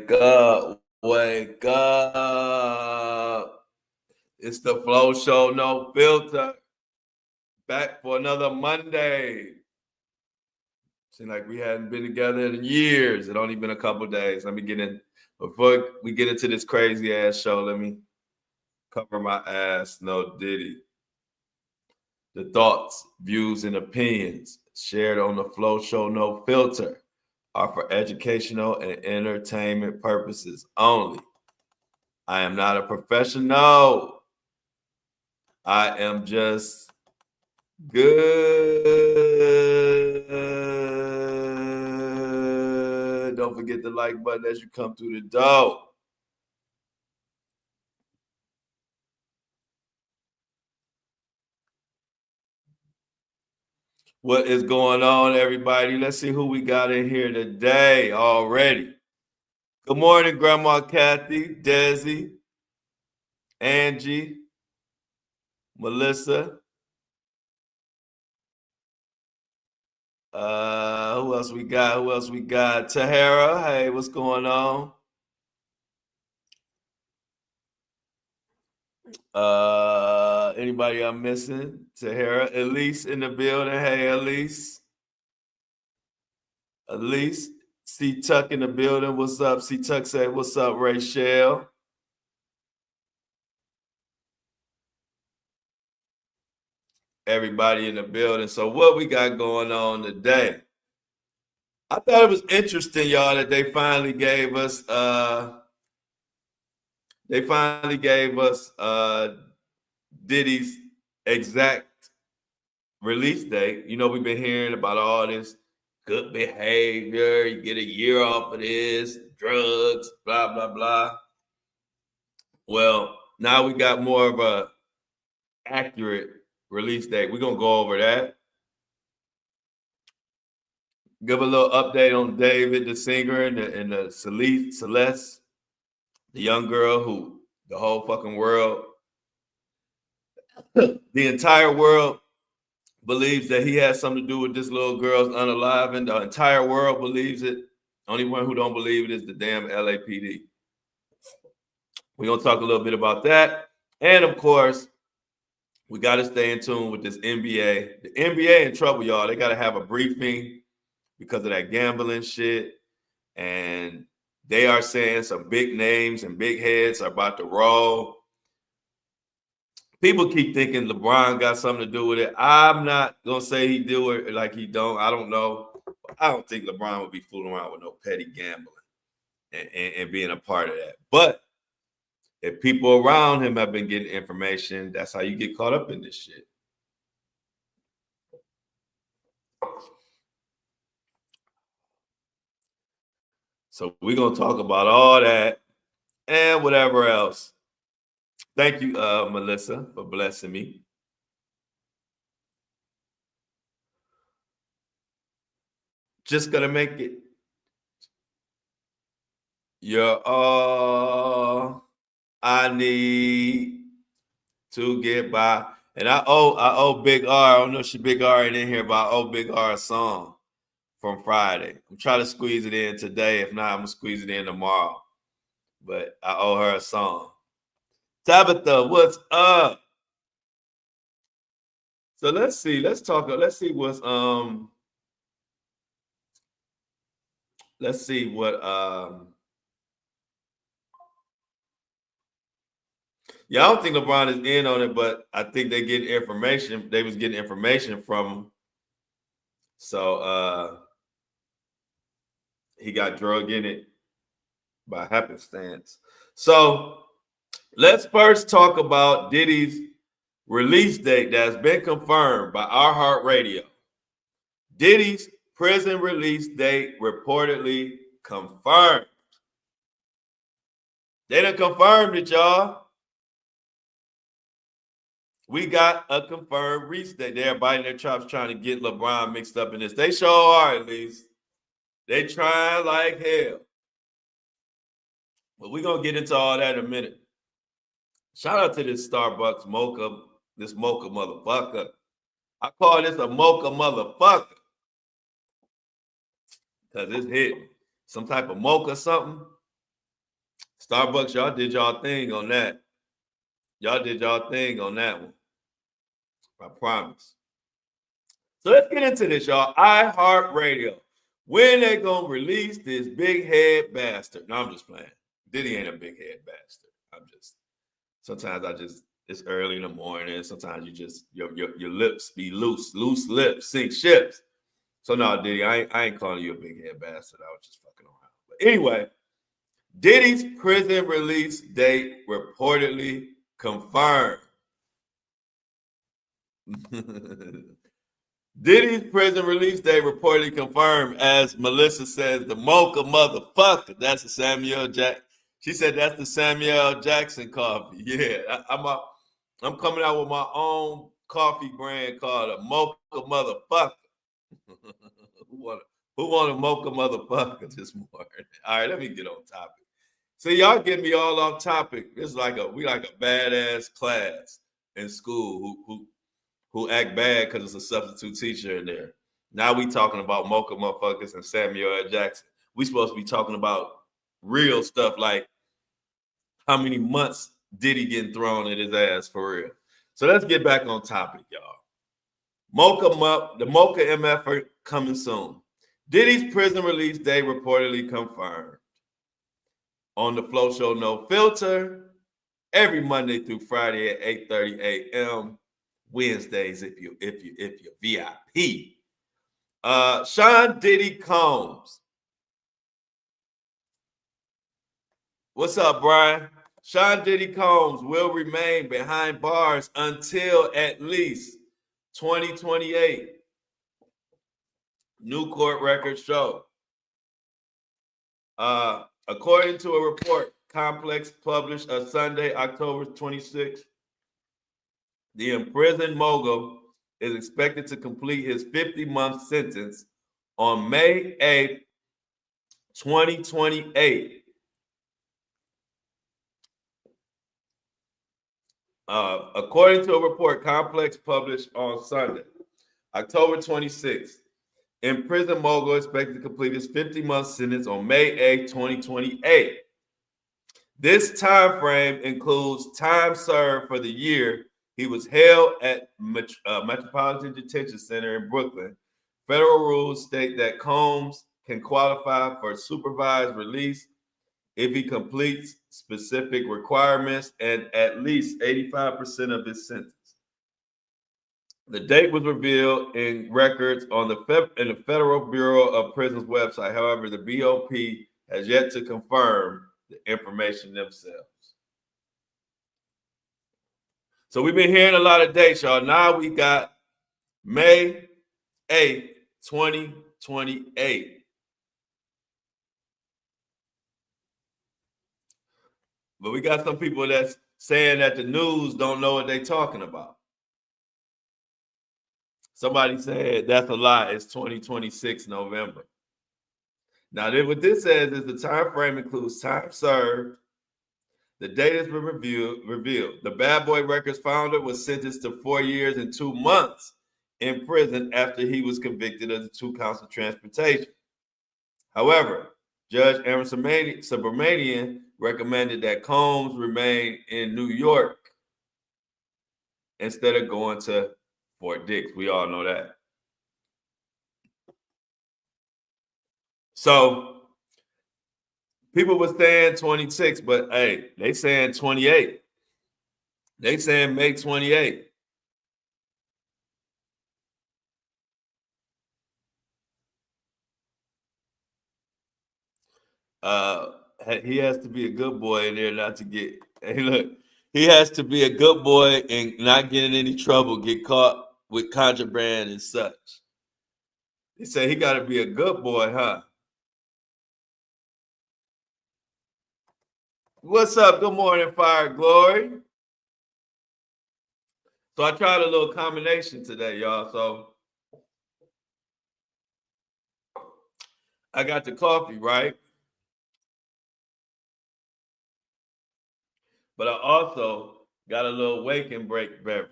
Wake up, wake up. It's the Flow Show, no filter. Back for another Monday. Seems like we hadn't been together in years. It only been a couple days. Let me get in. Before we get into this crazy ass show, let me cover my ass. No Diddy. The thoughts, views, and opinions shared on the Flow Show, no filter, are for educational and entertainment purposes only. I am not a professional. I am just good. Don't forget the like button as you come through the door. What is going on, everybody? Let's see who we got in here today already. Good morning, Grandma Kathy, Desi, Angie, Melissa. Who else we got? Tahara, hey, what's going on? Anybody I'm missing? Tahara, Elise in the building. Hey, Elise. Elise, C Tuck in the building. What's up? C Tuck said, "What's up, Rachel?" Everybody in the building. So, what we got going on today? I thought it was interesting, y'all, that they finally gave us. Diddy's exact release date. You know, we've been hearing about all this good behavior. You get a year off of this, drugs, blah, blah, blah. Well, now we got more of a accurate release date. We're going to go over that. Give a little update on David, the singer, and the Celeste, the young girl who the whole fucking world, the entire world believes that he has something to do with this little girl's unaliving. The entire world believes it. Only one who don't believe it is the damn LAPD. We're going to talk a little bit about that. And, of course, we got to stay in tune with this NBA. The NBA in trouble, y'all. They got to have a briefing because of that gambling shit. And they are saying some big names and big heads are about to roll. People keep thinking LeBron got something to do with it. I'm not going to say he do it like he don't. I don't know. I don't think LeBron would be fooling around with no petty gambling and being a part of that. But if people around him have been getting information, that's how you get caught up in this shit. So we're going to talk about all that and whatever else. Thank you, Melissa, for blessing me. Just going to make it. You're all I need to get by. And I owe Big R. I don't know if she Big R ain't in here, but I owe Big R a song from Friday. I'm trying to squeeze it in today. If not, I'm gonna squeeze it in tomorrow. But I owe her a song. Tabitha, what's up? So let's see. Let's see what yeah, I don't think LeBron is in on it, but I think they get information. They was getting information from him. So he got drug in it by happenstance. So let's first talk about Diddy's release date that's been confirmed by iHeartRadio. Diddy's prison release date reportedly confirmed. They done confirmed it, y'all. We got a confirmed release date. They're biting their chops trying to get LeBron mixed up in this. They sure are, at least. They trying like hell. But we're going to get into all that in a minute. Shout out to this Starbucks mocha, this mocha motherfucker. I call this a mocha motherfucker. Because it's hitting. Some type of mocha something. Starbucks, y'all did y'all thing on that. Y'all did y'all thing on that one. I promise. So let's get into this, y'all. iHeartRadio. When they gonna release this big head bastard? No, I'm just playing. Diddy ain't a big head bastard. Sometimes it's early in the morning. Sometimes you just your lips be loose lips sink ships. So no, Diddy, I ain't calling you a big head bastard. I was just fucking around. But anyway, Diddy's prison release date reportedly confirmed. Diddy's prison release date reportedly confirmed, as Melissa says, the mocha motherfucker. That's the Samuel Jackson. She said that's the Samuel Jackson coffee. Yeah, I'm coming out with my own coffee brand called a mocha motherfucker. Who want a mocha motherfucker this morning? All right, let me get on topic. See, y'all get me all off topic. It's like we like a badass class in school who act bad because it's a substitute teacher in there. Now we talking about mocha motherfuckers and Samuel L. Jackson. We supposed to be talking about real stuff like how many months Diddy getting thrown at his ass for real. So let's get back on topic, y'all. The Mocha MF coming soon. Diddy's prison release date reportedly confirmed. On the Flow Show No Filter, every Monday through Friday at 8:30 a.m. Wednesdays if you're VIP. Sean Diddy Combs. What's up, Brian? Sean Diddy Combs will remain behind bars until at least 2028. New court records show. According to a report, Complex published on Sunday, October 26th, the imprisoned mogul is expected to complete his 50-month sentence on May 8th, 2028. According to a report Complex published on Sunday, October 26th, imprisoned mogul expected to complete his 50-month sentence on May 8th, 2028. This time frame includes time served for the year he was held at Metropolitan Detention Center in Brooklyn. Federal rules state that Combs can qualify for supervised release if he completes specific requirements and at least 85% of his sentence. The date was revealed in records on in the Federal Bureau of Prisons website. However, the BOP has yet to confirm the information themselves. So we've been hearing a lot of dates, y'all. Now we got May 8th, 2028. But we got some people that's saying that the news don't know what they're talking about. Somebody said that's a lie. It's 2026 November. Now, what this says is the time frame includes time served. The date has been revealed. The Bad Boy Records founder was sentenced to 4 years and 2 months in prison after he was convicted of the 2 counts of transportation. However, Judge Aaron Subramanian recommended that Combs remain in New York instead of going to Fort Dix. We all know that. So people were saying 26, but hey, they saying 28. They saying May 28. He has to be a good boy in there not to get. Hey, look, he has to be a good boy and not get in any trouble, get caught with contraband and such. They say he got to be a good boy, huh? What's up? Good morning, Fire Glory. So I tried a little combination today, y'all. So I got the coffee, right? But I also got a little wake and break beverage.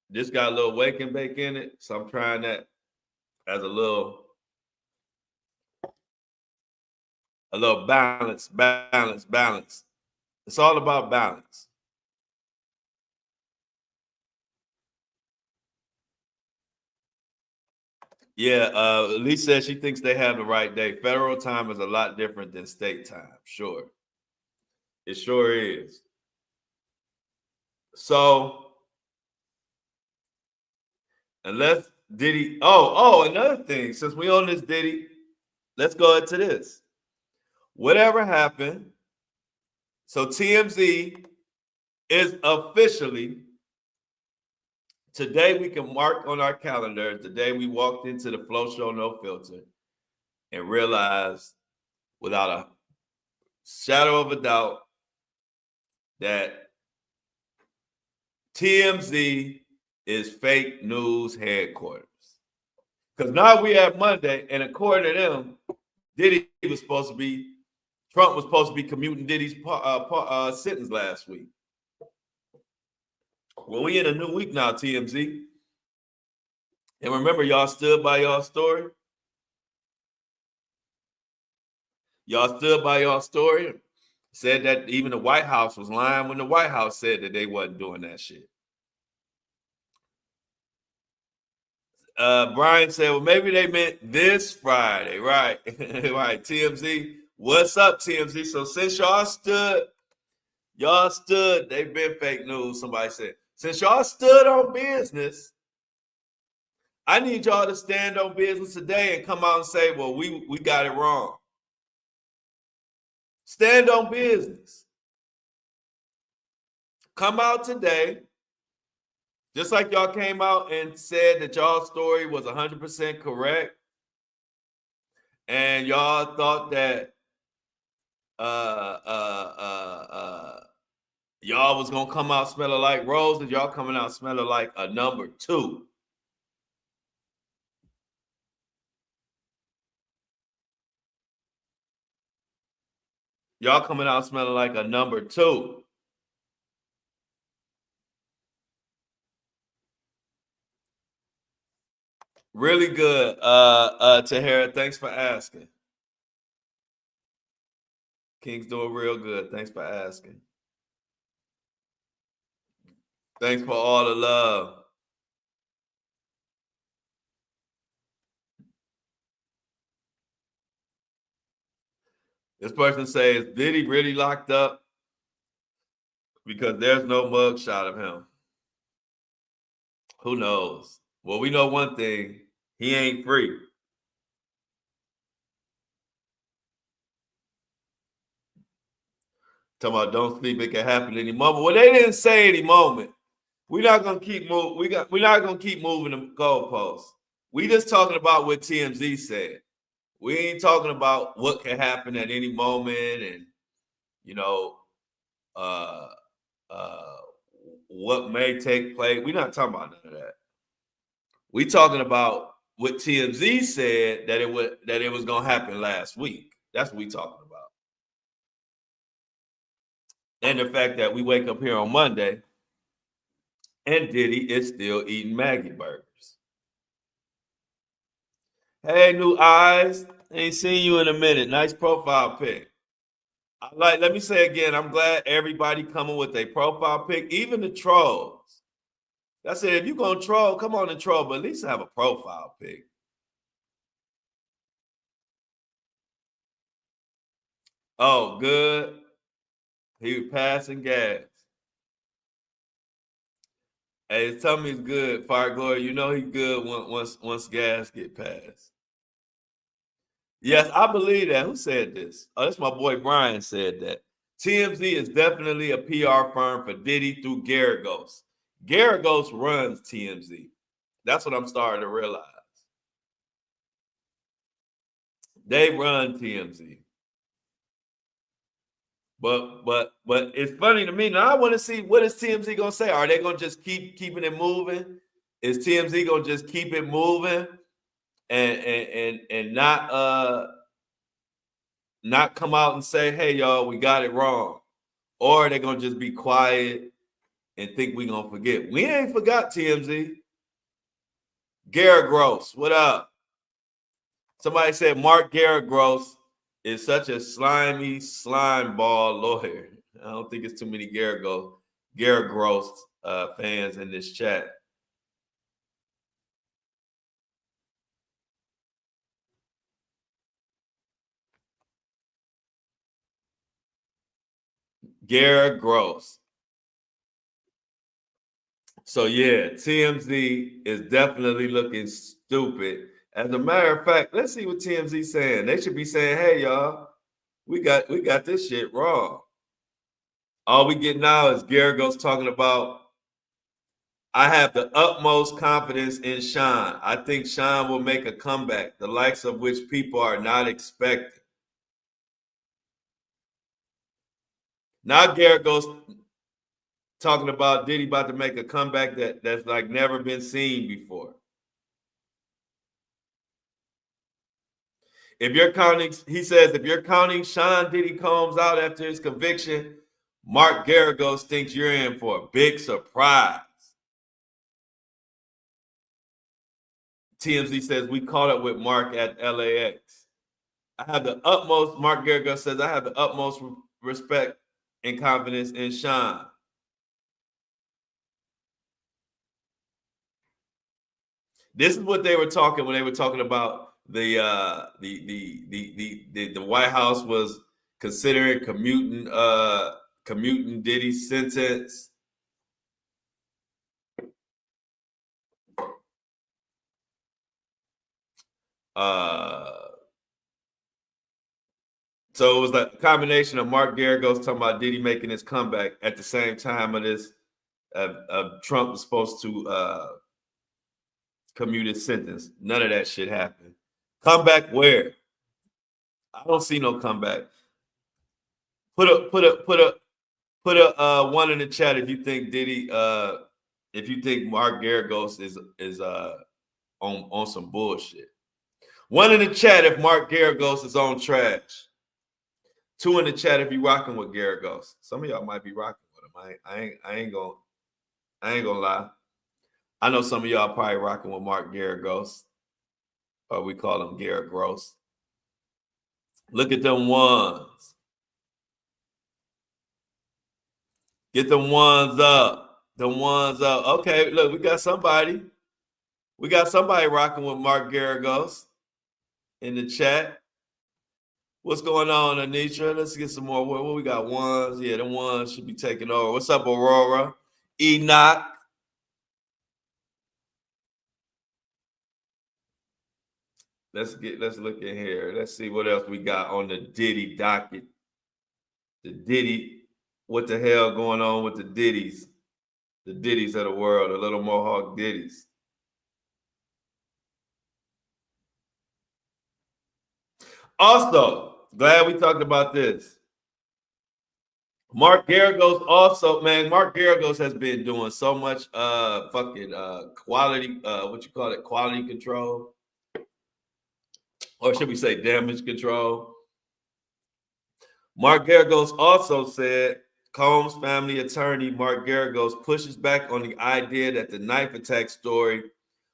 This got a little wake and bake in it, so I'm trying that as a little A little balance, balance, balance. It's all about balance. Yeah, Elise says she thinks they have the right day. Federal time is a lot different than state time. Sure. It sure is. So, unless Diddy, another thing, since we on this Diddy, let's go into this. Whatever happened, so TMZ is officially, today we can mark on our calendar, the day we walked into the Flow Show No Filter and realized without a shadow of a doubt that TMZ is fake news headquarters. Because now we have Monday, and according to them, Diddy was supposed to be, Trump was supposed to be commuting Diddy's sentence last week. Well, we in a new week now, TMZ. And remember, y'all stood by y'all story. Y'all stood by y'all story. Said that even the White House was lying when the White House said that they wasn't doing that shit. Brian said, well, maybe they meant this Friday, right? Right, TMZ. What's up, TMZ? So since y'all stood, they've been fake news, somebody said. Since y'all stood on business, I need y'all to stand on business today and come out and say, well, we got it wrong. Stand on business. Come out today, just like y'all came out and said that y'all's story was 100% correct, and y'all thought that y'all was gonna come out smelling like roses. Y'all coming out smelling like a number 2. Y'all coming out smelling like a number 2. Really good, Tahara. Thanks for asking. King's doing real good. Thanks for asking. Thanks for all the love. This person says, Diddy really locked up? Because there's no mug shot of him. Who knows? Well, we know one thing. He ain't free. Talking about don't sleep, it can happen any moment. Well, they didn't say any moment. We're not gonna keep moving. We're not gonna keep moving the goalposts. We just talking about what TMZ said. We ain't talking about what can happen at any moment and uh what may take place. We're not talking about none of that. We talking about what TMZ said that it was gonna happen last week. That's what we talking about. And the fact that we wake up here on Monday and Diddy is still eating Maggie burgers. Hey, new eyes. Ain't seen you in a minute. Nice profile pic. Let me say again, I'm glad everybody coming with a profile pic, even the trolls. I said, if you're going to troll, come on and troll, but at least have a profile pic. Oh, good. He was passing gas. Hey, tell me he's good, Fire Glory. You know he's good once gas get passed. Yes, I believe that. Who said this? Oh, that's my boy Brian said that. TMZ is definitely a PR firm for Diddy through Garagos. Garagos runs TMZ. That's what I'm starting to realize. They run TMZ. But it's funny to me. Now I want to see what is TMZ gonna say. Are they gonna just keeping it moving? Is TMZ gonna just keep it moving and not come out and say, hey y'all, we got it wrong? Or are they gonna just be quiet and think we gonna forget? We ain't forgot TMZ. Garrett Gross, what up? Somebody said Mark Garrett Gross is such a slimy slime ball lawyer. I don't think it's too many Garrett Gross fans in this chat. Garrett Gross. So yeah, TMZ is definitely looking stupid. As a matter of fact, let's see what TMZ saying. They should be saying, "Hey y'all, we got this shit wrong." All we get now is Garrett Gross talking about, "I have the utmost confidence in Sean. I think Sean will make a comeback, the likes of which people are not expecting." Now Garrett Gross talking about Diddy about to make a comeback that's like never been seen before. If you're counting, he says, if you're counting Sean Diddy Combs out after his conviction, Mark Garagos thinks you're in for a big surprise. TMZ says, we caught up with Mark at LAX. Mark Garagos says, I have the utmost respect and confidence in Sean. This is what they were talking when they were talking about the White House was considering commuting Diddy's sentence. So it was like a combination of Mark Garagos talking about Diddy making his comeback at the same time of this. Trump was supposed to commute his sentence. None of that shit happened. Comeback where? I don't see no comeback. Put a one in the chat if you think Diddy if you think Mark Garagos is on some bullshit. One in the chat if Mark Garagos is on trash. Two in the chat if you rocking with Garagos. Some of y'all might be rocking with him. I ain't gonna lie. I know some of y'all probably rocking with Mark Garagos, or we call him Garrett Gross. Look at them ones. Get them ones up. Them ones up. Okay, look, we got somebody. We got somebody rocking with Mark Garagos in the chat. What's going on, Anitra? Let's get some more. What we got? Ones. Yeah, the ones should be taking over. What's up, Aurora? Enoch. Let's look in here. Let's see what else we got on the Diddy docket. The Diddy, what the hell going on with the Diddies? The Diddies of the world, the little Mohawk Diddies. Also, glad we talked about this. Mark Garagos also, man, Mark Garagos has been doing so much quality, quality control. Or should we say damage control? Mark Garagos also said Combs' family attorney, Mark Garagos, pushes back on the idea that the knife attack story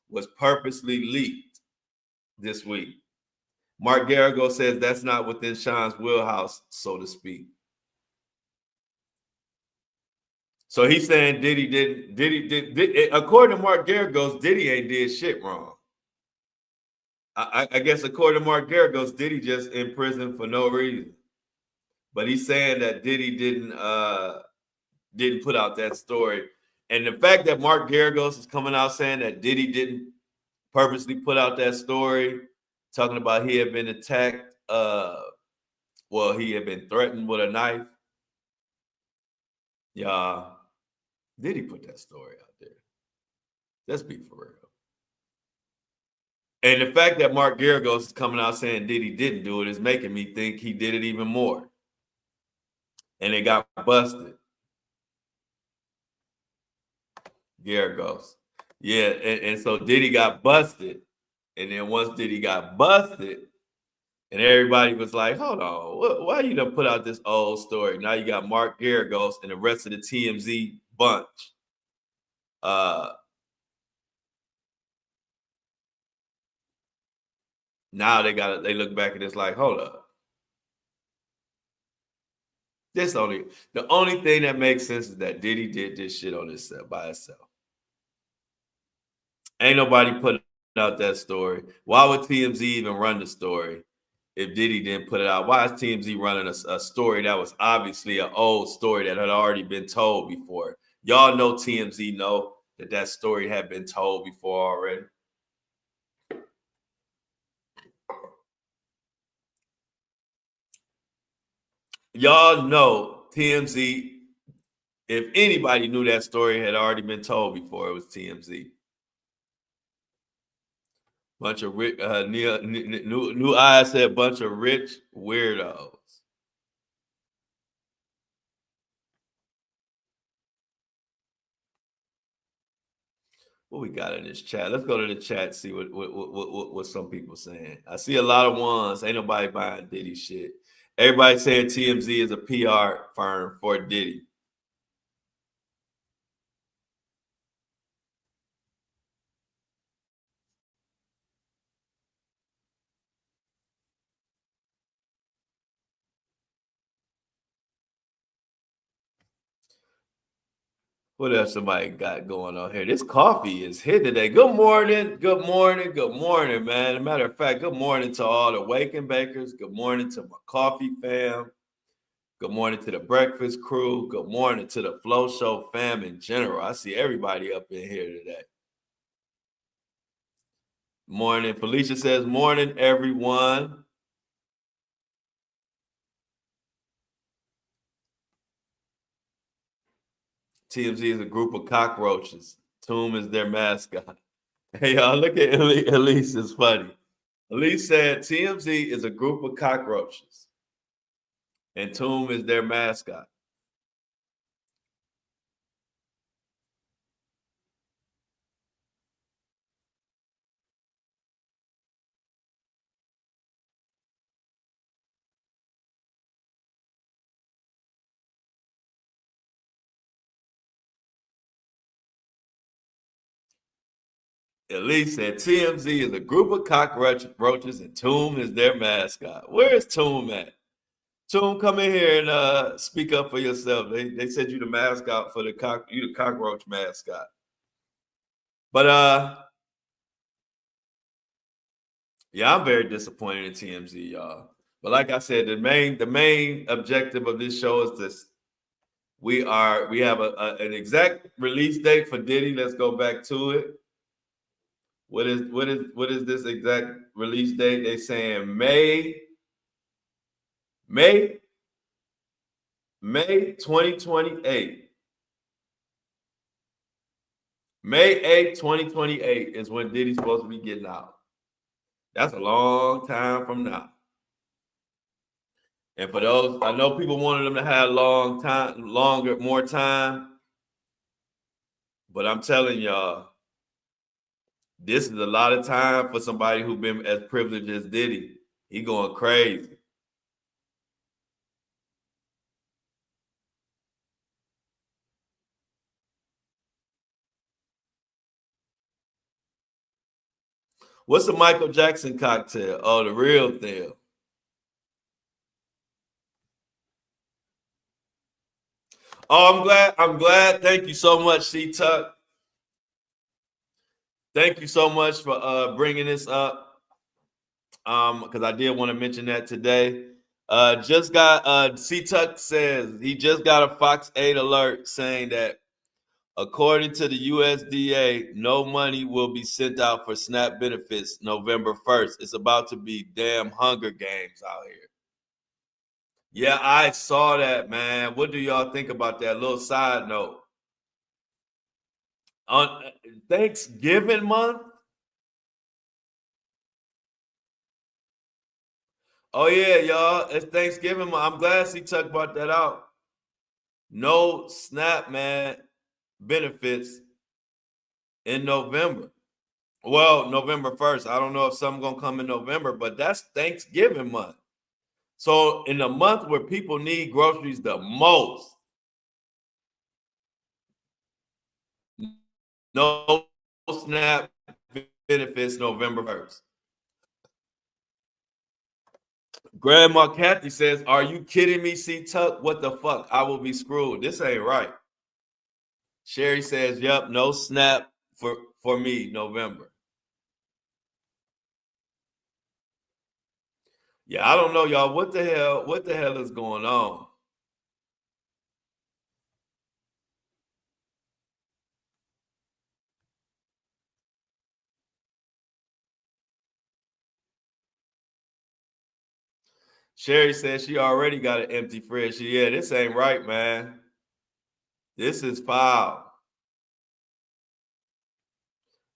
was purposely leaked this week. Mark Garagos says that's not within Sean's wheelhouse, so to speak. So he's saying Diddy, according to Mark Garagos, Diddy ain't did shit wrong. I guess according to Mark Garagos, Diddy just in prison for no reason. But he's saying that Diddy didn't put out that story. And the fact that Mark Garagos is coming out saying that Diddy didn't purposely put out that story, talking about he had been attacked, he had been threatened with a knife. Yeah, Diddy put that story out there. Let's be for real. And the fact that Mark Garagos is coming out saying Diddy didn't do it is making me think he did it even more. And it got busted. Garagos. Yeah, and so Diddy got busted. And then once Diddy got busted, and everybody was like, hold on, why you done put out this old story? Now you got Mark Garagos and the rest of the TMZ bunch. Now they look back at this like, hold up. The only thing that makes sense is that Diddy did this shit on himself by himself. Ain't nobody putting out that story. Why would TMZ even run the story if Diddy didn't put it out? Why is TMZ running a story that was obviously an old story that had already been told before? Y'all know TMZ know that story had been told before already. Y'all know TMZ. If anybody knew that story had already been told before, it was TMZ. Bunch of rich, new eyes said bunch of rich weirdos. What we got in this chat? Let's go to the chat, see what some people saying. I see a lot of ones. Ain't nobody buying Diddy shit. Everybody saying TMZ is a PR firm for Diddy. What else somebody got going on here? This coffee is hit today. Good morning, good morning, good morning, man. As a matter of fact, good morning to all the Waking Bakers. Good morning to my coffee fam. Good morning to the breakfast crew. Good morning to the Flow Show fam in general. I see everybody up in here today. Morning. Felicia says, morning, everyone. TMZ is a group of cockroaches. Toom is their mascot. Hey, y'all, look at Elise. It's funny. Elise said TMZ is a group of cockroaches, and Toom is their mascot. Elise said TMZ is a group of cockroaches, and Toom is their mascot. Where is Toom at? Toom, come in here and speak up for yourself. They said you the mascot for the cockroach mascot. But yeah, I'm very disappointed in TMZ, y'all. But like I said, the main objective of this show is this. We have an exact release date for Diddy. Let's go back to it. What is this exact release date? They saying May 2028. May 8th, 2028 is when Diddy's supposed to be getting out. That's a long time from now. And for those, I know people wanted them to have more time. But I'm telling y'all, this is a lot of time for somebody who's been as privileged as Diddy. He going crazy. What's the Michael Jackson cocktail? Oh, the real deal. Oh, I'm glad. Thank you so much, C Tuck. Thank you so much for bringing this up. Because I did want to mention that today. Just got C Tuck says he just got a Fox 8 alert saying that according to the USDA, no money will be sent out for SNAP benefits November 1st. It's about to be damn Hunger Games out here. Yeah, I saw that, man. What do y'all think about that? Little side note. On Thanksgiving month? Oh, yeah, y'all. It's Thanksgiving month. I'm glad C Tuck brought that out. No SNAP, man, benefits in November. Well, November 1st. I don't know if something gonna come in November, but that's Thanksgiving month. So in the month where people need groceries the most, no SNAP benefits November 1st. Grandma Kathy says, "Are you kidding me, C Tuck? What the fuck? I will be screwed. This ain't right." Sherry says, "Yep, no snap for me, November." Yeah, I don't know, y'all. What the hell? What the hell is going on? Sherry says she already got an empty fridge. Yeah, this ain't right, man. This is foul.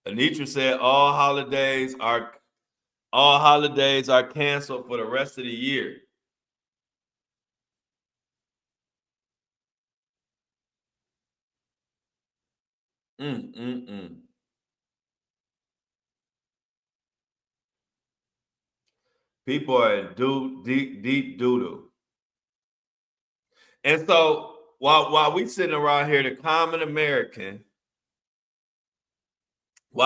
Anitra said all holidays are canceled for the rest of the year. Mm, mm, mm. People are in deep doodle. And so while we sitting around here, while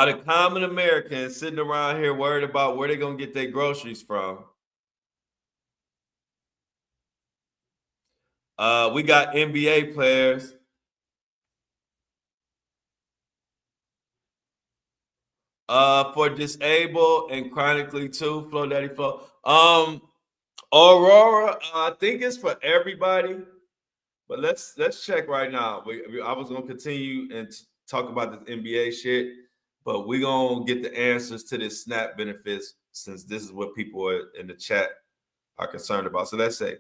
the common American is sitting around here worried about where they're gonna get their groceries from, we got NBA players. For disabled and chronically too, Flo Daddy Flo. Aurora, I think it's for everybody, but let's check right now. I was gonna continue and talk about this NBA shit, but we're gonna get the answers to this SNAP benefits since this is what people in the chat are concerned about. So let's say,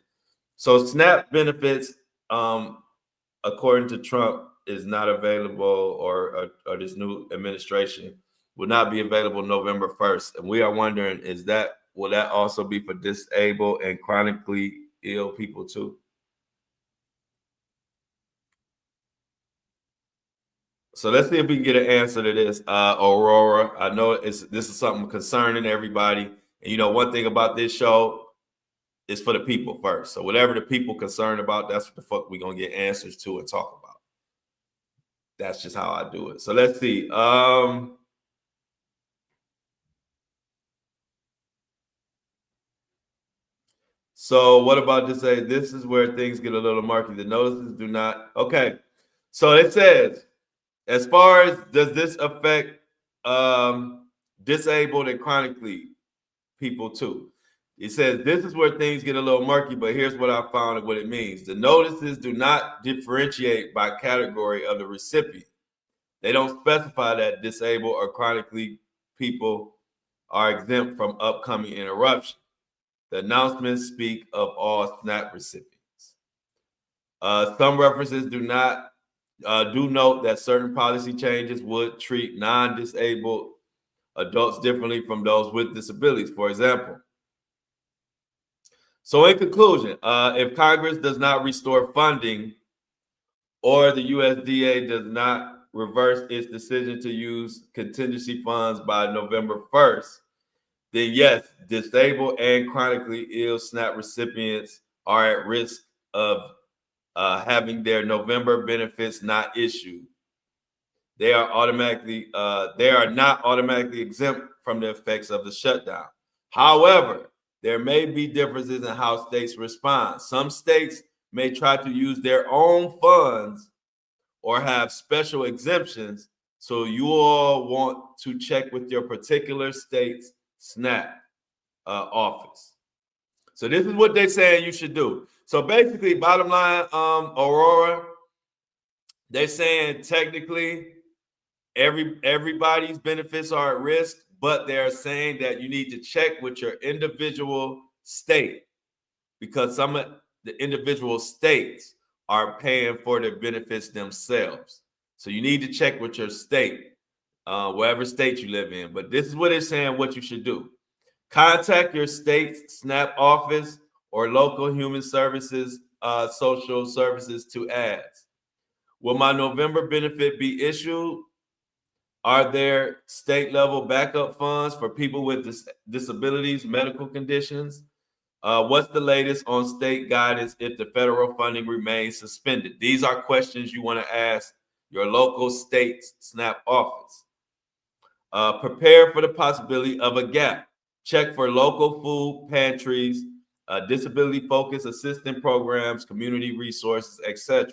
so SNAP benefits, according to Trump, is not available, or this new administration will not be available November 1st. And we are wondering, will that also be for disabled and chronically ill people too? So let's see if we can get an answer to this, Aurora. I know this is something concerning everybody. And one thing about this show is for the people first. So whatever the people concerned about, that's what the fuck we're gonna get answers to and talk about. That's just how I do it. So let's see. So what about to say this is where things get a little murky. The notices do not. Okay. So it says, as far as does this affect disabled and chronically people too? It says this is where things get a little murky, but here's what I found and what it means. The notices do not differentiate by category of the recipient. They don't specify that disabled or chronically people are exempt from upcoming interruption. The announcements speak of all SNAP recipients. Some references do note that certain policy changes would treat non-disabled adults differently from those with disabilities. For example, so in conclusion, if Congress does not restore funding or the USDA does not reverse its decision to use contingency funds by November 1st, then yes, disabled and chronically ill SNAP recipients are at risk of having their November benefits not issued. They are not automatically exempt from the effects of the shutdown. However, there may be differences in how states respond. Some states may try to use their own funds or have special exemptions. So you all want to check with your particular state's SNAP office. So this is what they're saying you should do. So basically, bottom line, Aurora, they're saying technically everybody's benefits are at risk, but they're saying that you need to check with your individual state because some of the individual states are paying for their benefits themselves. So you need to check with your state, wherever state you live in. But this is what it's saying what you should do. Contact your state's SNAP office or local human services, social services to ask, will my November benefit be issued? Are there state level backup funds for people with disabilities, medical conditions? What's the latest on state guidance if the federal funding remains suspended? These are questions you want to ask your local state's SNAP office. Prepare for the possibility of a gap. Check for local food pantries disability-focused assistance programs, community resources, etc.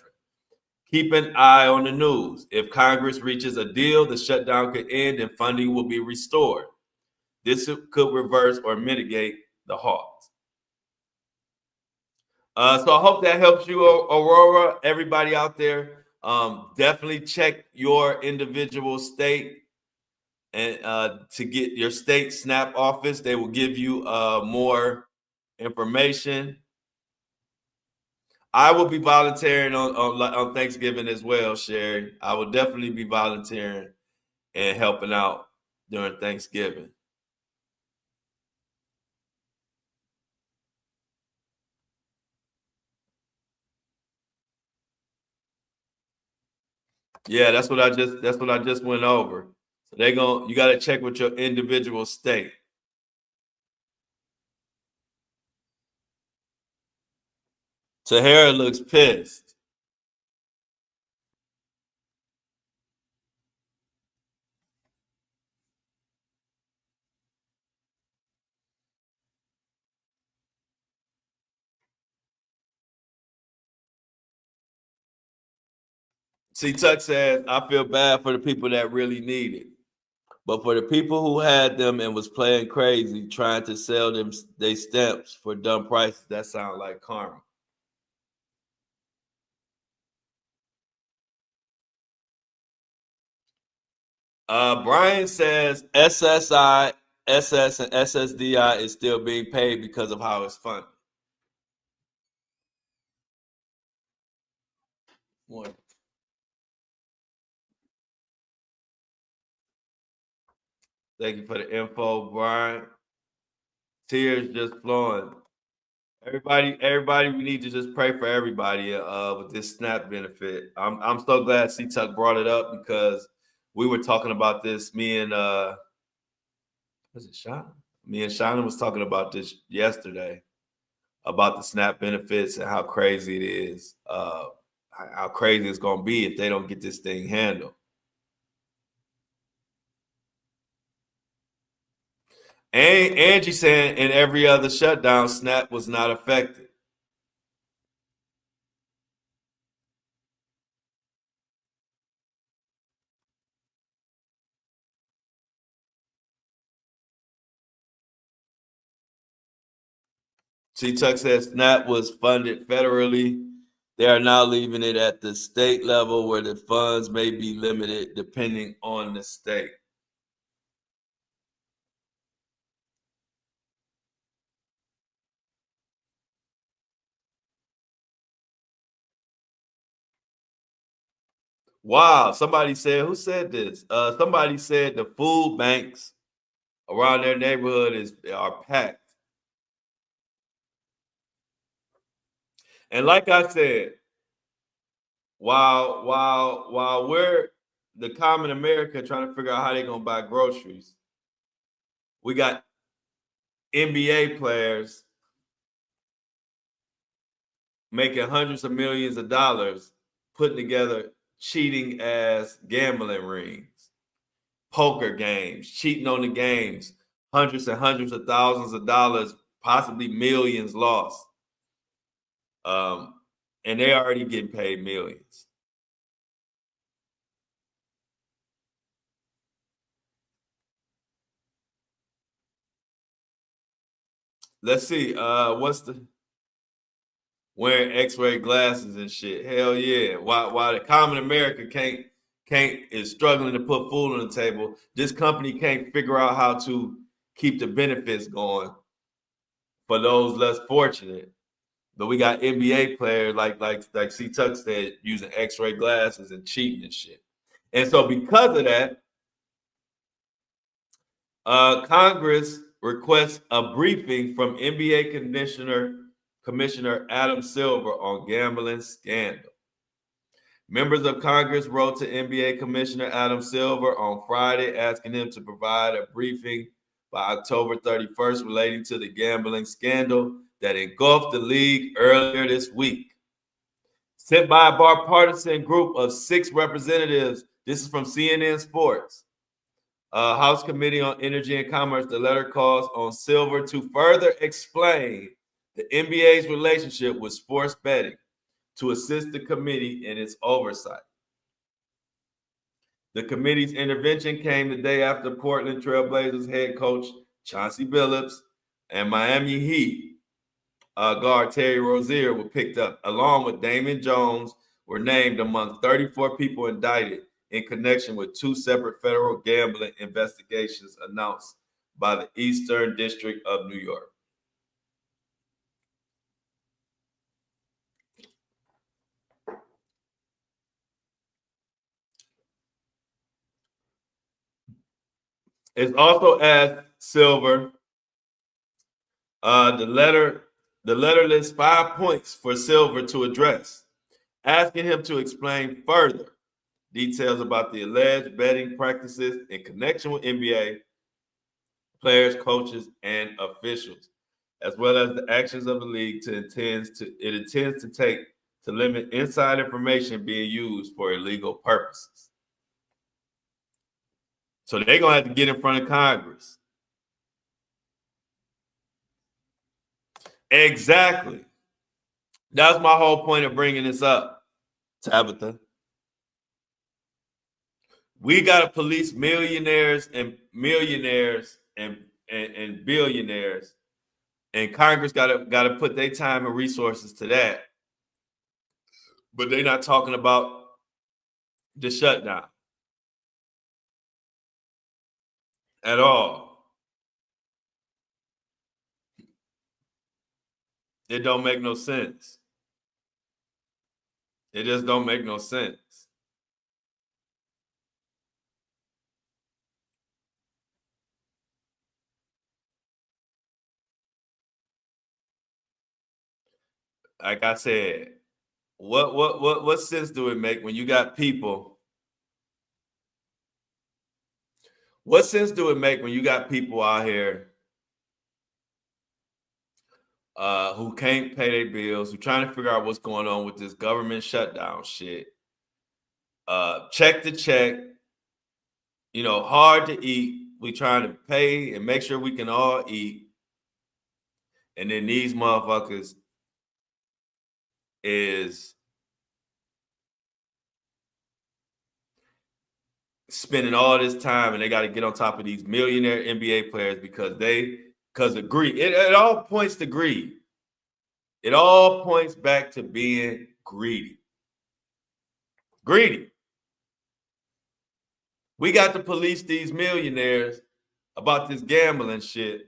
Keep an eye on the news. If Congress reaches a deal, the shutdown could end and funding will be restored. This could reverse or mitigate the halt. So I hope that helps you, Aurora. Everybody out there, definitely check your individual state and to get your state SNAP office. They will give you more information. I will be volunteering on Thanksgiving as well, Sherry. I will definitely be volunteering and helping out during Thanksgiving. Yeah, that's what I just went over. So you got to check with your individual state. Tahara looks pissed. See, Tuck says, I feel bad for the people that really need it. But for the people who had them and was playing crazy, trying to sell them they stamps for dumb prices, that sounds like karma. Brian says SSI, SS, and SSDI is still being paid because of how it's funded. What? Thank you for the info, Brian. Tears just flowing. Everybody, we need to just pray for everybody with this SNAP benefit. I'm so glad C Tuck brought it up because we were talking about this. Me and was it Shauna? Me and Shauna was talking about this yesterday about the SNAP benefits and how crazy it is. How crazy it's gonna be if they don't get this thing handled. And Angie saying in every other shutdown, SNAP was not affected. C-Tuck says SNAP was funded federally. They are now leaving it at the state level where the funds may be limited depending on the state. Wow, somebody said, who said this? Somebody said the food banks around their neighborhood are packed. And like I said, while we're the common America trying to figure out how they're gonna buy groceries, we got NBA players making hundreds of millions of dollars putting together cheating ass gambling rings, poker games, cheating on the games, hundreds and hundreds of thousands of dollars, possibly millions lost. And they already getting paid millions. Let's see. What's the wearing X-ray glasses and shit? Hell yeah. Why the common America can't is struggling to put food on the table. This company can't figure out how to keep the benefits going for those less fortunate. But we got NBA players like C Tuck said using X-ray glasses and cheating and shit. And so because of that, Congress requests a briefing from NBA Commissioner Adam Silver on gambling scandal. Members of Congress wrote to NBA Commissioner Adam Silver on Friday asking him to provide a briefing by October 31st relating to the gambling scandal that engulfed the league earlier this week. Sent by a bipartisan group of 6 representatives, this is from CNN Sports. House Committee on Energy and Commerce, the letter calls on Silver to further explain the NBA's relationship with sports betting to assist the committee in its oversight. The committee's intervention came the day after Portland Trailblazers head coach Chauncey Billups and Miami Heat guard Terry Rozier were picked up, along with Damon Jones, were named among 34 people indicted in connection with two separate federal gambling investigations announced by the Eastern District of New York. It's also asked Silver. The letter lists 5 points for Silver to address, asking him to explain further details about the alleged betting practices in connection with NBA players, coaches, and officials, as well as the actions of the league it intends to take to limit inside information being used for illegal purposes. So they're gonna have to get in front of Congress. Exactly. That's my whole point of bringing this up, Tabitha. We got to police millionaires and billionaires, and Congress got to put their time and resources to that. But they're not talking about the shutdown at all. It don't make no sense. It just don't make no sense. Like I said, what sense do it make when you got people? What sense do it make when you got people out here who can't pay their bills, who trying to figure out what's going on with this government shutdown shit? Check to check, hard to eat. We trying to pay and make sure we can all eat. And then these motherfuckers is spending all this time and they got to get on top of these millionaire NBA players because of greed. It all points to greed. It all points back to being greedy. Greedy. We got to police these millionaires about this gambling shit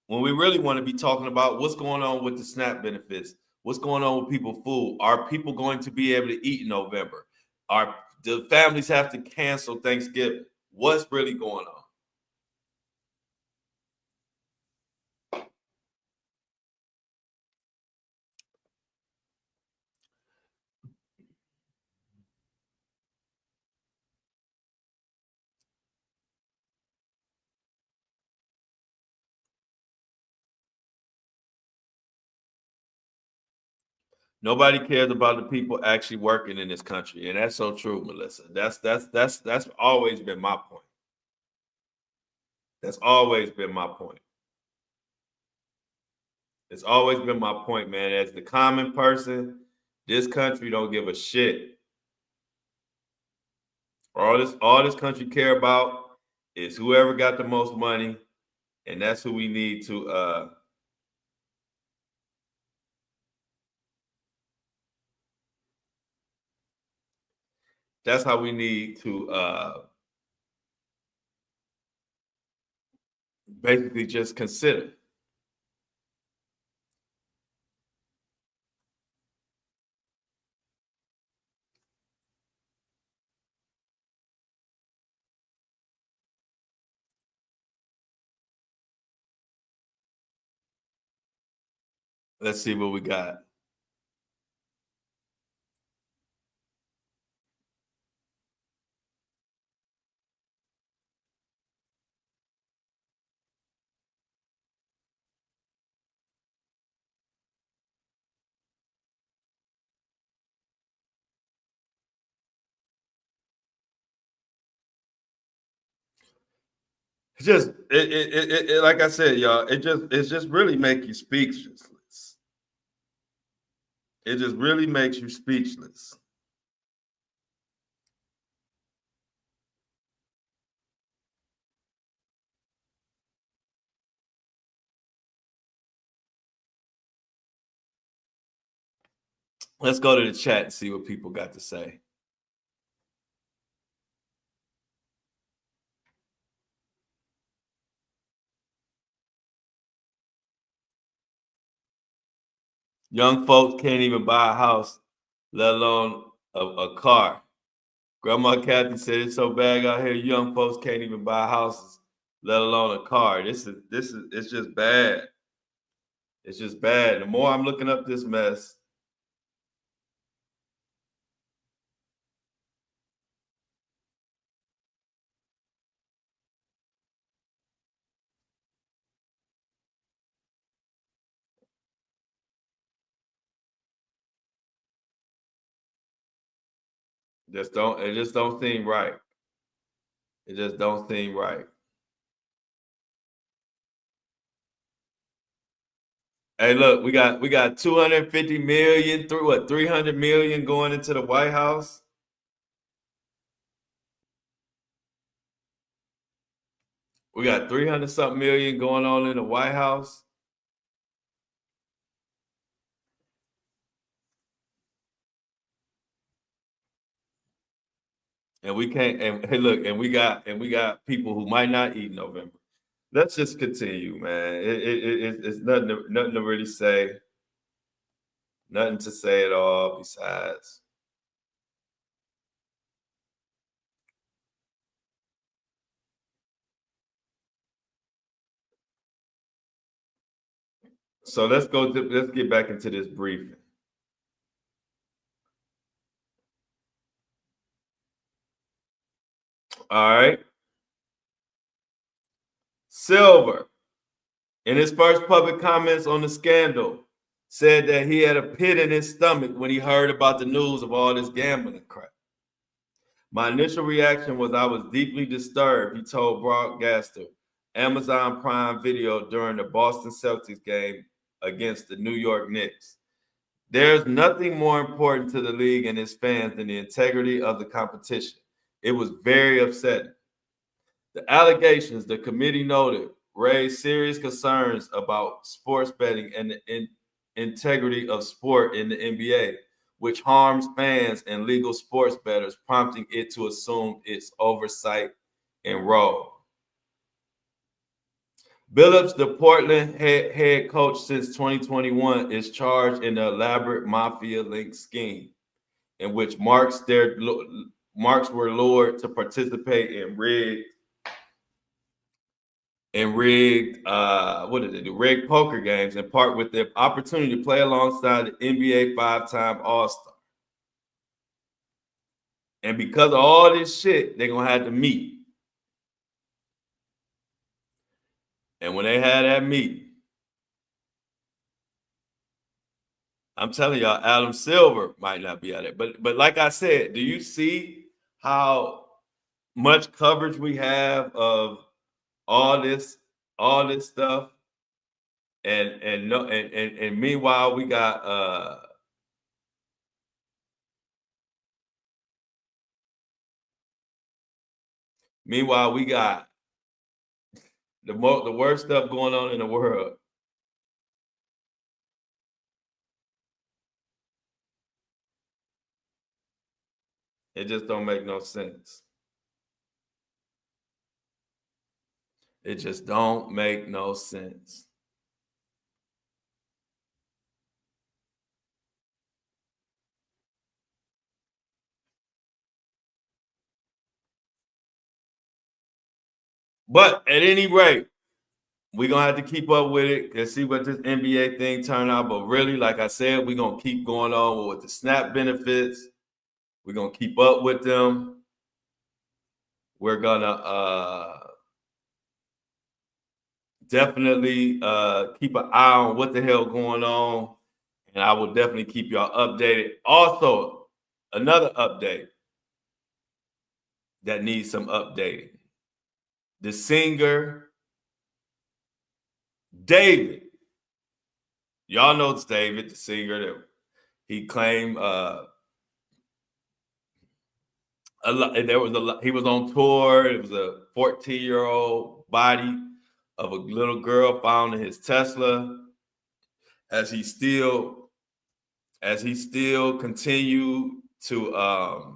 when we really want to be talking about what's going on with the SNAP benefits, what's going on with people's food. Are people going to be able to eat in November? Are the families have to cancel Thanksgiving? What's really going on? Nobody cares about the people actually working in this country, and that's so true, Melissa. That's always been my point. That's always been my point. It's always been my point, man. As the common person, this country don't give a shit. All this country care about is whoever got the most money, and that's who we need to that's how we need to basically just consider. Let's see what we got. Just like I said, y'all, it just really make you speechless. It just really makes you speechless. Let's go to the chat and see what people got to say. Young folks can't even buy a house, let alone a car. Grandma Kathy said it's so bad out here. Young folks can't even buy houses, let alone a car. This is it's just bad. It's just bad. The more I'm looking up this mess, it just don't seem right. It just don't seem right. Hey, look, we got 250 million through what 300 million going into the White House. We got 300 something million going on in the White House. And we can't and hey look, and we got people who might not eat in November. Let's just continue, man. It's nothing to really say. Nothing to say at all besides. So let's get back into this briefing. All right. Silver, in his first public comments on the scandal, said that he had a pit in his stomach when he heard about the news of all this gambling crap. My initial reaction was I was deeply disturbed, he told broadcaster Amazon Prime Video during the Boston Celtics game against the New York Knicks. There's nothing more important to the league and its fans than the integrity of the competition. It was very upsetting. The allegations, the committee noted, raised serious concerns about sports betting and the integrity of sport in the NBA, which harms fans and legal sports bettors, prompting it to assume its oversight and role. Billups, the Portland head coach since 2021, is charged in the elaborate mafia-linked scheme in which marks were lured to participate in what did they do? Rigged poker games, in part with the opportunity to play alongside the NBA five-time All-Star. And because of all this shit, they're gonna have to meet. And when they had that meeting, I'm telling y'all, Adam Silver might not be at it. But like I said, do you see how much coverage we have of all this stuff? And no and meanwhile we got the worst stuff going on in the world. It just don't make no sense. It just don't make no sense. But at any rate, we're gonna have to keep up with it and see what this NBA thing turn out. But really, like I said, we're gonna keep going on with the SNAP benefits. We're gonna keep up with them. We're gonna definitely keep an eye on what the hell going on, and I will definitely keep y'all updated. Also, another update that needs some updating. The singer David, y'all know it's David, the singer. He claimed he was on tour. It was a 14-year-old body of a little girl found in his Tesla as he still continued to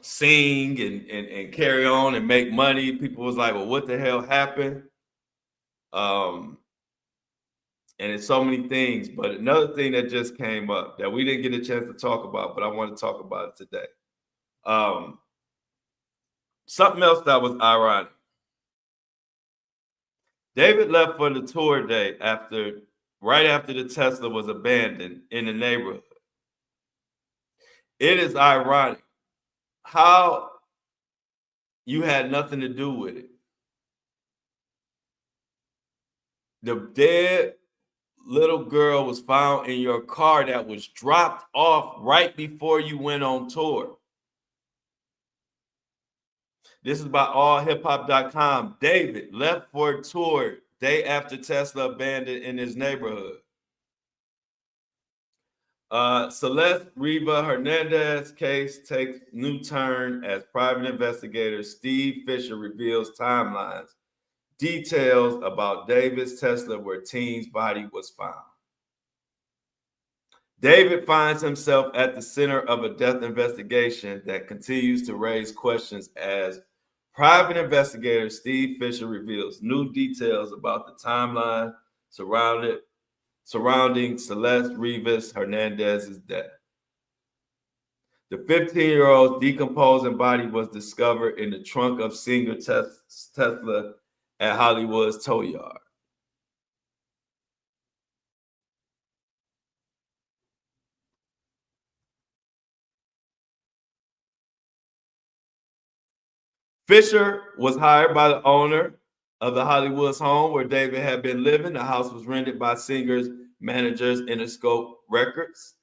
sing and carry on and make money. People was like, well, what the hell happened? And it's so many things. But another thing that just came up that we didn't get a chance to talk about, but I want to talk about it today. Something else that was ironic. David left for the tour day right after the Tesla was abandoned in the neighborhood. It is ironic how you had nothing to do with it. The dead little girl was found in your car that was dropped off right before you went on tour. This is by allhiphop.com. David left for a tour day after Tesla abandoned in his neighborhood. Celeste Riva Hernandez case takes new turn as private investigator Steve Fisher reveals timelines, details about David's Tesla where teen's body was found. David finds himself at the center of a death investigation that continues to raise questions as private investigator Steve Fisher reveals new details about the timeline surrounding Celeste Rivas Hernandez's death. The 15-year-old's decomposing body was discovered in the trunk of singer Tesla at Hollywood's tow yard. Fisher was hired by the owner of the Hollywood's home where David had been living. The house was rented by singer's managers Interscope Records.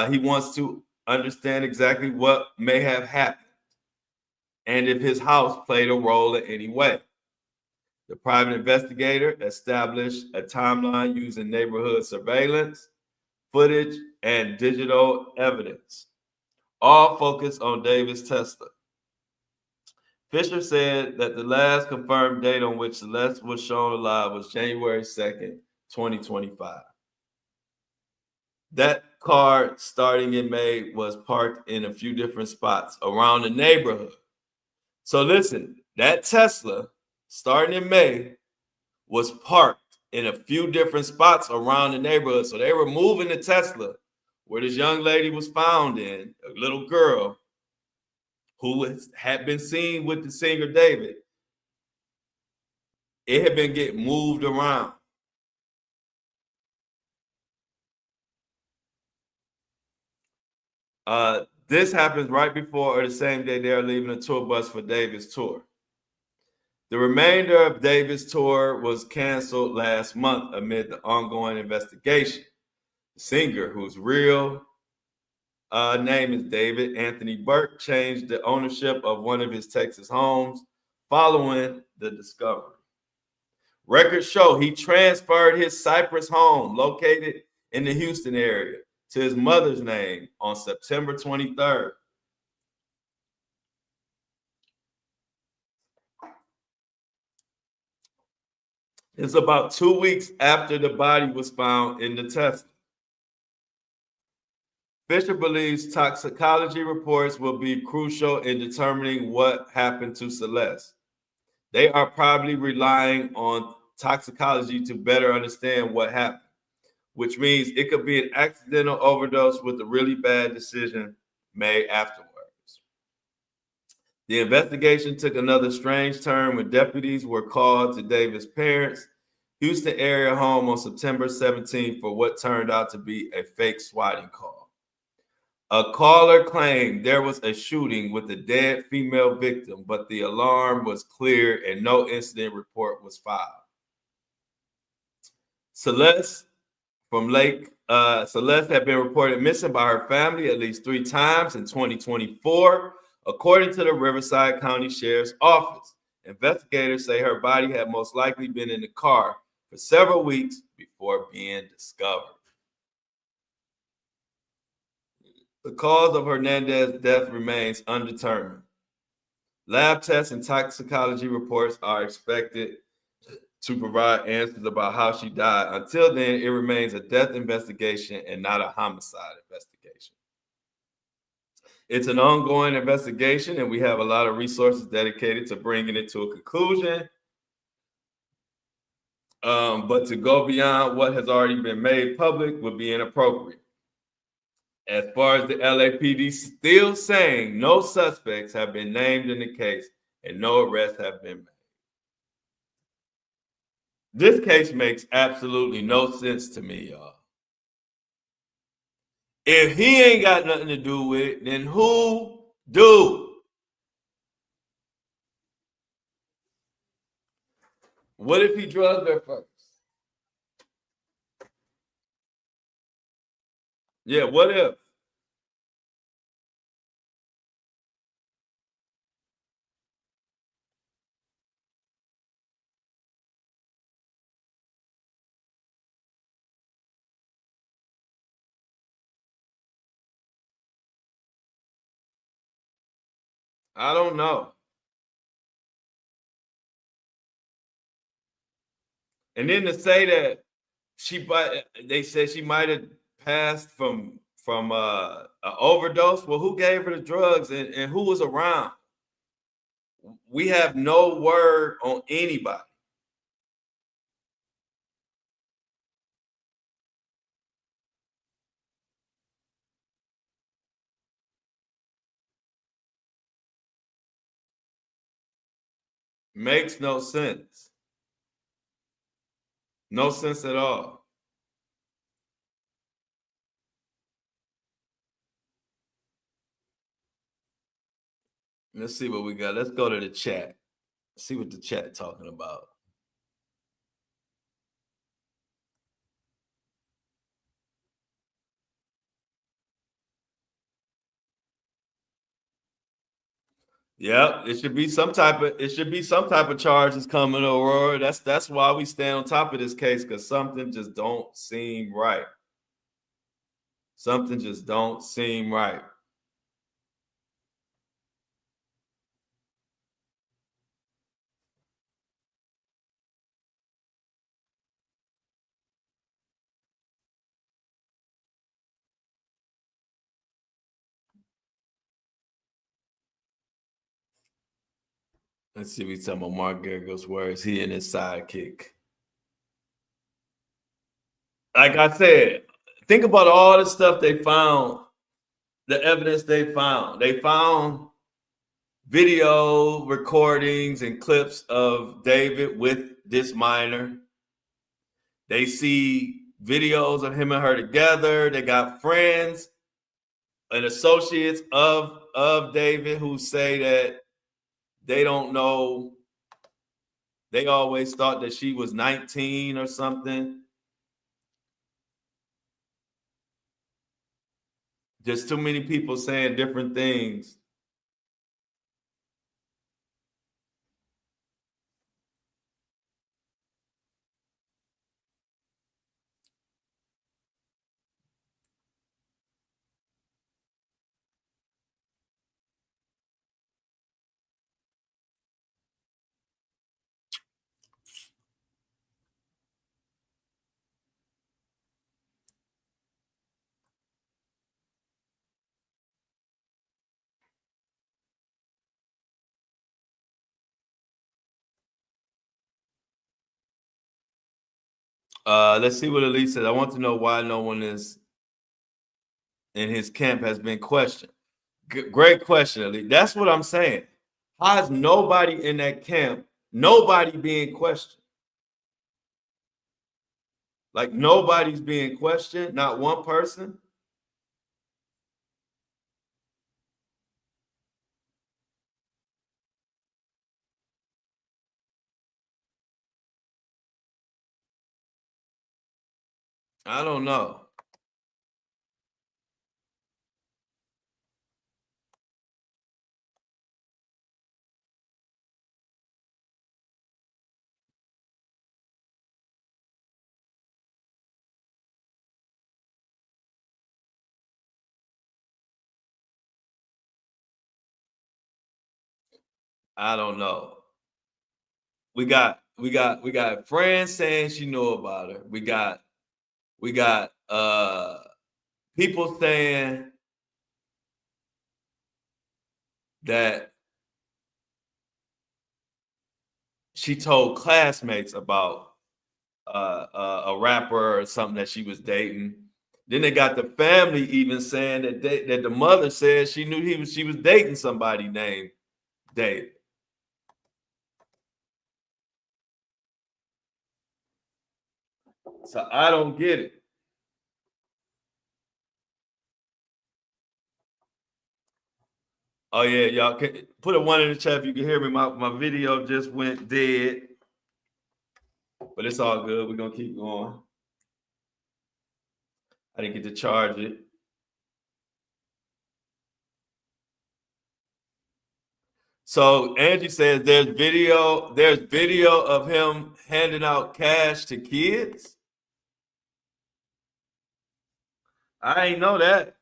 He wants to understand exactly what may have happened and if his house played a role in any way. The private investigator established a timeline using neighborhood surveillance, footage, and digital evidence, all focused on David's Tesla. Fisher said that the last confirmed date on which Celeste was shown alive was January 2nd, 2025. That car, starting in May, was parked in a few different spots around the neighborhood. So listen, that Tesla, starting in May, was parked in a few different spots around the neighborhood. So they were moving the Tesla where this young lady was found in, a little girl, who had been seen with the singer David. It had been getting moved around. This happens right before or the same day they are leaving a tour bus for David's tour. The remainder of David's tour was canceled last month amid the ongoing investigation. The singer, whose real name is David Anthony Burke, changed the ownership of one of his Texas homes following the discovery. Records show he transferred his Cypress home, located in the Houston area, to his mother's name on September 23rd. It's about 2 weeks after the body was found in the Tesla. Fisher believes toxicology reports will be crucial in determining what happened to Celeste. They are probably relying on toxicology to better understand what happened, which means it could be an accidental overdose with a really bad decision made afterwards. The investigation took another strange turn when deputies were called to David's parents' Houston area home on September 17th for what turned out to be a fake swatting call. A caller claimed there was a shooting with a dead female victim, but the alarm was cleared and no incident report was filed. Celeste had been reported missing by her family at least 3 times in 2024, according to the Riverside County Sheriff's Office. Investigators say her body had most likely been in the car for several weeks before being discovered. The cause of Hernandez's death remains undetermined. Lab tests and toxicology reports are expected to provide answers about how she died. Until then, it remains a death investigation and not a homicide investigation. It's an ongoing investigation, and we have a lot of resources dedicated to bringing it to a conclusion. But to go beyond what has already been made public would be inappropriate. As far as the LAPD still saying no suspects have been named in the case and no arrests have been made. This case makes absolutely no sense to me, y'all. If he ain't got nothing to do with it, then who do? What if he drugged her first? Yeah, what if? I don't know. And then to say that they said she might have passed from an overdose. Well, who gave her the drugs and who was around? We have no word on anybody. Makes no sense. No sense at all. Let's see what we got. Let's go to the chat. See what the chat talking about. Yeah, it should be some type of charges coming, Aurora. That's why we stand on top of this case, because something just don't seem right. Something just don't seem right. Let's see, we talking about Mark Geragos, where is he and his sidekick? Like I said, think about all the stuff they found, the evidence they found. They found video recordings and clips of David with this minor. They see videos of him and her together. They got friends and associates of David who say that they don't know. They always thought that she was 19 or something. Just too many people saying different things. Let's see what Elise says. I want to know why no one is in his camp has been questioned. Great question, Elise. That's what I'm saying. How is nobody in that camp, nobody being questioned? Like nobody's being questioned, not one person. I don't know. I don't know. We got friends saying she knew about her. We got people saying that she told classmates about a rapper or something that she was dating. Then they got the family even saying that the mother said she knew she was dating somebody named Dave. So I don't get it. Oh yeah, y'all can put a one in the chat if you can hear me. My video just went dead, but it's all good. We're gonna keep going. I didn't get to charge it. So Angie says there's video of him handing out cash to kids. I ain't know that.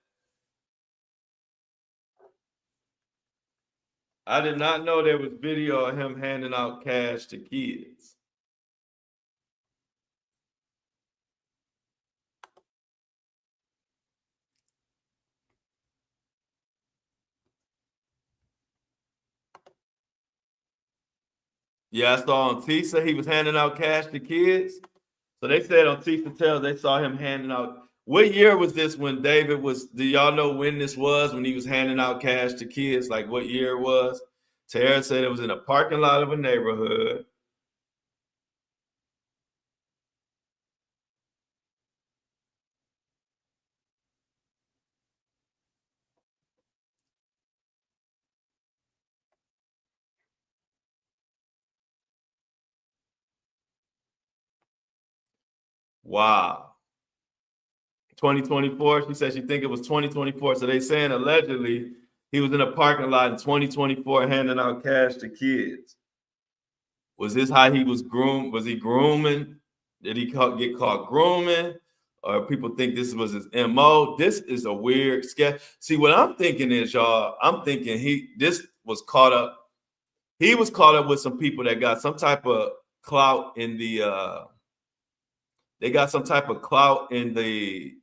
I did not know there was video of him handing out cash to kids. Yeah, I saw on Tisa he was handing out cash to kids. So they said on Tisa Tells they saw him handing out. What year was this when David was? Do y'all know when this was when he was handing out cash to kids? Like what year it was? Tara said it was in a parking lot of a neighborhood. Wow. 2024. She said she think it was 2024. So they saying allegedly he was in a parking lot in 2024 handing out cash to kids. Was this how he was groomed? Was he grooming? Did he get caught grooming? Or people think this was his MO? This is a weird sketch. See, what I'm thinking is, y'all, I'm thinking this was caught up. He was caught up with some people that got some type of clout in the they got some type of clout in the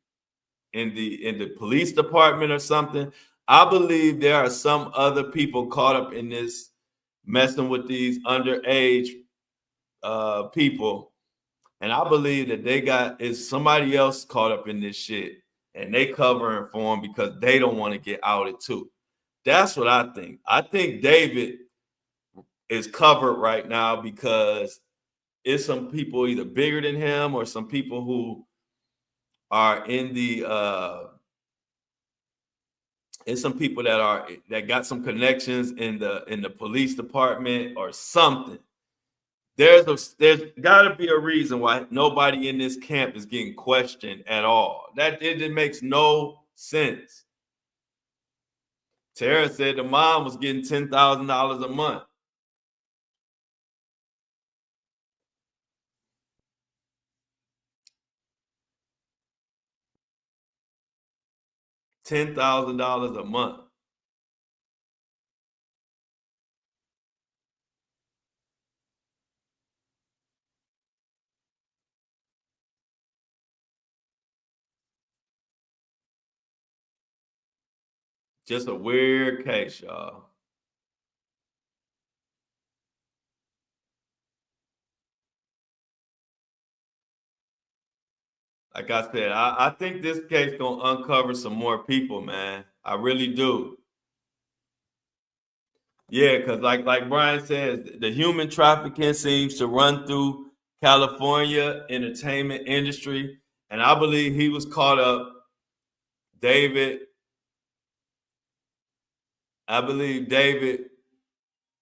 police department or something. I believe there are some other people caught up in this messing with these underage people, and I believe that they got is somebody else caught up in this shit, and they covering for him because they don't want to get outed too. That's what I think. I think David is covered right now because it's some people either bigger than him or some people who are in the it's some people that got some connections in the police department or something. There's got to be a reason why nobody in this camp is getting questioned at all. That it makes no sense. Tara said the mom was getting $10,000 a month. $10,000 a month. Just a weird case, y'all. Like I said, I think this case gonna uncover some more people, man. I really do. Yeah, because like Brian says, the human trafficking seems to run through California entertainment industry, and I believe he was caught up. David, I believe David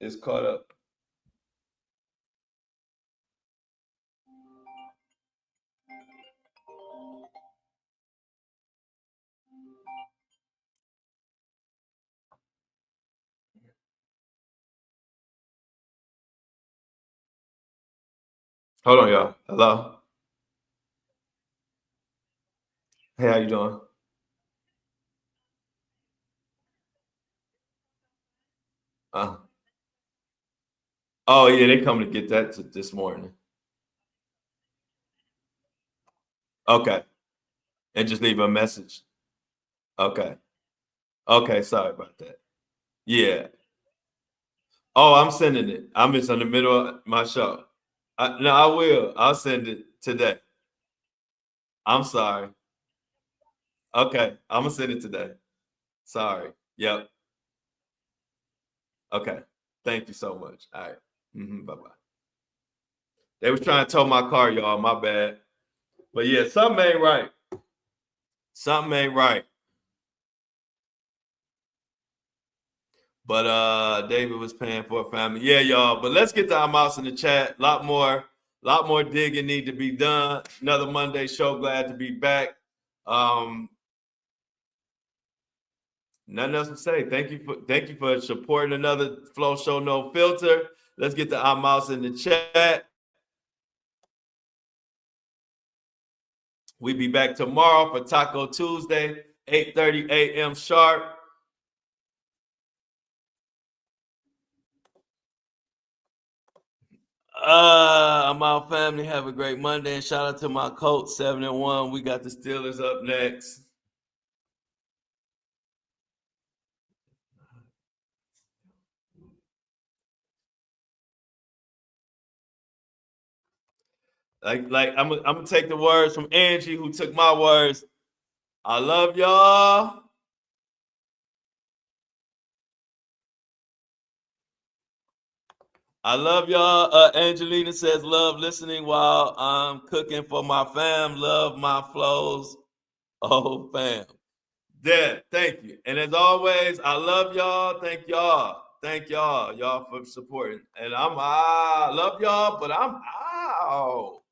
is caught up. Hold on, y'all. Hello. Hey, how you doing? Uh, Oh yeah, they coming to get that this morning. Okay, and just leave a message. Okay. Okay, sorry about that. Yeah. Oh, I'm sending it. I'm just in the middle of my show. No, I will. I'll send it today. I'm sorry. Okay, I'm gonna send it today. Sorry. Yep. Okay. Thank you so much. All right. Bye bye. They was trying to tow my car, y'all. My bad. But yeah, something ain't right. Something ain't right. But David was paying for a family. Yeah, y'all. But let's get to our mouse in the chat. Lot more digging need to be done. Another Monday show. Glad to be back. Nothing else to say. Thank you for supporting another Flow Show No Filter. Let's get to our mouse in the chat. We be back tomorrow for Taco Tuesday, 8:30 a.m. sharp. I'm out, family. Have a great Monday. And shout out to my Colts, 7-1. We got the Steelers up next. Like I'm gonna take the words from Angie, who took my words. I love y'all. I love y'all. Angelina says, love listening while I'm cooking for my fam. Love my flows. Oh, fam. Yeah, thank you. And as always, I love y'all. Thank y'all. Thank y'all for supporting. And I love y'all, but I'm out.